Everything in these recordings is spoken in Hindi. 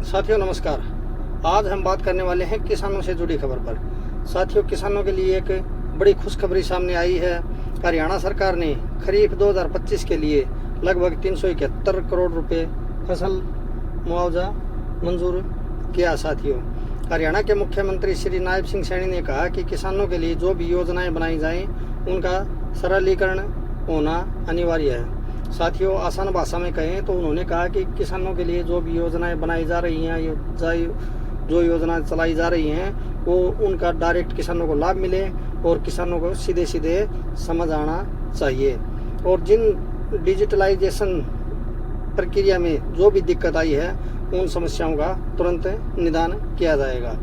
साथियों नमस्कार। आज हम बात करने वाले हैं किसानों से जुड़ी खबर पर। साथियों, किसानों के लिए एक बड़ी खुशखबरी सामने आई है। हरियाणा सरकार ने खरीफ 2025 के लिए लगभग 371 करोड़ रुपए फसल मुआवजा मंजूर किया। साथियों, हरियाणा के मुख्यमंत्री श्री नायब सिंह सैनी ने कहा कि किसानों के लिए जो भी योजनाएं बनाई जाएं उनका सरलीकरण होना अनिवार्य है। साथियों, आसान भाषा में कहें तो उन्होंने कहा कि किसानों के लिए जो भी योजनाएं बनाई जा रही हैं, जो योजनाएं चलाई जा रही हैं, वो उनका डायरेक्ट किसानों को लाभ मिले और किसानों को सीधे सीधे समझ आना चाहिए। और जिन डिजिटलाइजेशन प्रक्रिया में जो भी दिक्कत आई है उन समस्याओं का तुरंत निदान किया जाएगा।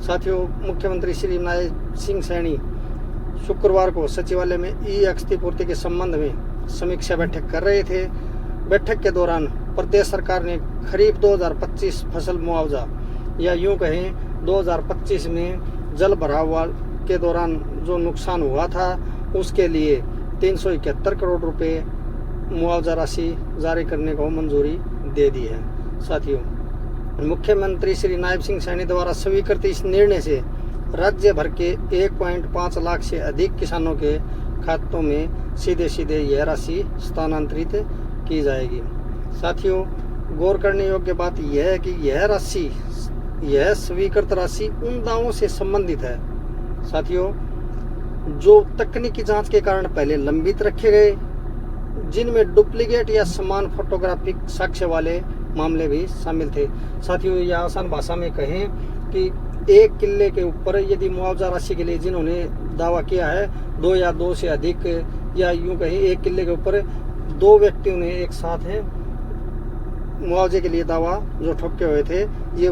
साथियों, मुख्यमंत्री श्री नायब सिंह सैनी शुक्रवार को सचिवालय में क्षतिपूर्ति के संबंध में समीक्षा बैठक कर रहे थे। बैठक के दौरान प्रदेश सरकार ने खरीफ 2025 फसल मुआवजा या यूं कहें 2025 में जल भराव के दौरान जो नुकसान हुआ था उसके लिए 371 करोड़ रुपए मुआवजा राशि जारी करने को मंजूरी दे दी है। साथियों, मुख्यमंत्री श्री नायब सिंह सैनी द्वारा स्वीकृत इस निर्णय से राज्य भर के 1.5 लाख से अधिक किसानों के खातों में सीधे सीधे यह राशि स्थानांतरित की जाएगी। साथियों, गौर करने योग्य बात यह है कि यह स्वीकृत राशि उन दावों से संबंधित है साथियों जो तकनीकी जांच के कारण पहले लंबित रखे गए, जिनमें डुप्लीकेट या समान फोटोग्राफिक साक्ष्य वाले मामले भी शामिल थे। साथियों, यह आसान भाषा में कहें कि एक किल्ले के ऊपर यदि मुआवजा राशि के लिए जिन्होंने दावा किया है, 2 या 2 से अधिक, या यूं कहें एक किल्ले के ऊपर 2 व्यक्तियों ने एक साथ है मुआवजे के लिए दावा जो ठोके हुए थे, ये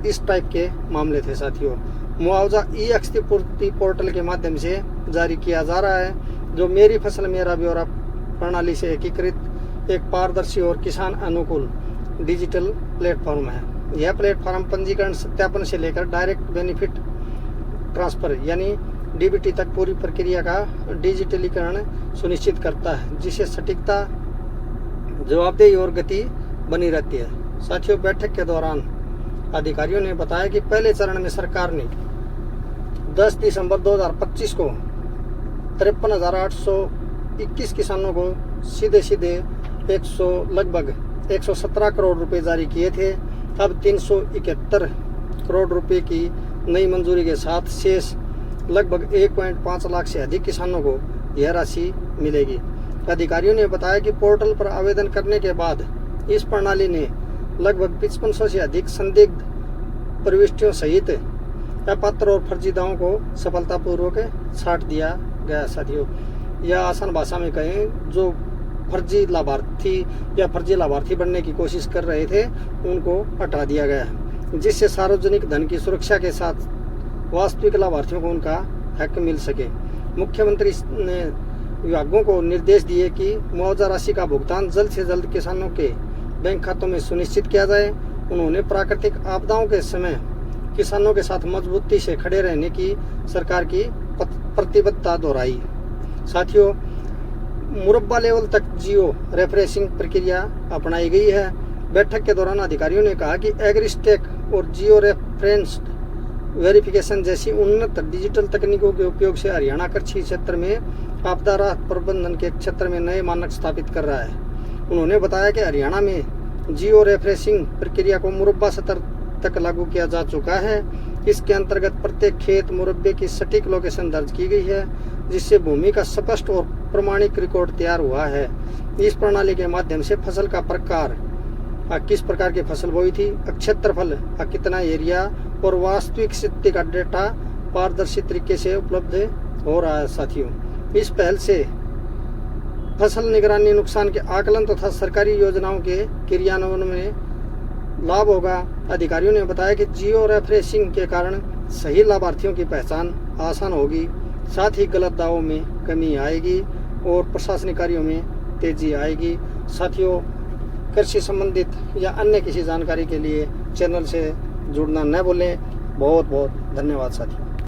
इस टाइप के मामले थे। साथियों, मुआवजा क्षतिपूर्ति पोर्टल के माध्यम से जारी किया जा रहा है, जो मेरी फसल मेरा ब्यौरा प्रणाली से एकीकृत एक पारदर्शी और किसान अनुकूल डिजिटल प्लेटफॉर्म है। यह प्लेटफॉर्म पंजीकरण सत्यापन से लेकर डायरेक्ट बेनिफिट ट्रांसफर यानी डीबीटी तक पूरी प्रक्रिया का डिजिटलीकरण सुनिश्चित करता है, जिससे सटीकता, जवाबदेही और गति बनी रहती है। साथियों, बैठक के दौरान अधिकारियों ने बताया कि पहले चरण में सरकार ने 10 दिसंबर 2025 को 53,821 किसानों को सीधे सीधे लगभग 117 करोड़ रुपए जारी किए थे। अब 371 करोड़ रुपए की नई मंजूरी के साथ शेष लगभग 1.5 लाख से अधिक किसानों को यह राशि मिलेगी। अधिकारियों ने बताया कि पोर्टल पर आवेदन करने के बाद इस प्रणाली ने लगभग 5500 से अधिक संदिग्ध प्रविष्टियों सहित अपात्र और फर्जी दावों को सफलतापूर्वक छांट दिया गया। साथियों, यह आसान भाषा में कहें, जो फर्जी लाभार्थी बनने की कोशिश कर रहे थे उनको हटा दिया गया है, जिससे सार्वजनिक धन की सुरक्षा के साथ वास्तविक लाभार्थियों को उनका हक मिल सके। मुख्यमंत्री ने विभागों को निर्देश दिए कि मुआवजा राशि का भुगतान जल्द से जल्द किसानों के बैंक खातों में सुनिश्चित किया जाए। उन्होंने प्राकृतिक आपदाओं के समय किसानों के साथ मजबूती से खड़े रहने की सरकार की प्रतिबद्धता दोहराई। साथियों, मुरब्बा लेवल तक जियो रेफरेंसिंग प्रक्रिया अपनाई गई है। बैठक के दौरान अधिकारियों ने कहा कि एग्रीस्टेक और जियो रेफरेंस वेरिफिकेशन जैसी उन्नत डिजिटल तकनीकों के उपयोग से हरियाणा कृषि क्षेत्र में आपदा राहत प्रबंधन के क्षेत्र में नए मानक स्थापित कर रहा है। उन्होंने बताया कि हरियाणा में जियो रेफरेंसिंग प्रक्रिया को मुरब्बा स्तर तक लागू किया जा चुका है। इसके अंतर्गत प्रत्येक खेत मुरब्बे की सटीक लोकेशन दर्ज की गई है, जिससे भूमि का स्पष्ट और प्रमाणिक रिकॉर्ड तैयार हुआ है। इस प्रणाली के माध्यम से फसल का प्रकार, किस प्रकार की फसल बोई थी, क्षेत्रफल, कितना एरिया और वास्तविक स्थिति का डेटा पारदर्शी तरीके से उपलब्ध हो रहा है। साथियों, इस पहल से फसल निगरानी, नुकसान के आकलन तथा सरकारी योजनाओं के क्रियान्वयन में लाभ होगा। अधिकारियों ने बताया कि जियो रेफरेंसिंग के कारण सही लाभार्थियों की पहचान आसान होगी, साथ ही गलत दावों में कमी आएगी और प्रशासनिक कार्यों में तेजी आएगी। साथियों, कृषि संबंधित या अन्य किसी जानकारी के लिए चैनल से जुड़ना न भूलें। बहुत बहुत धन्यवाद साथियों।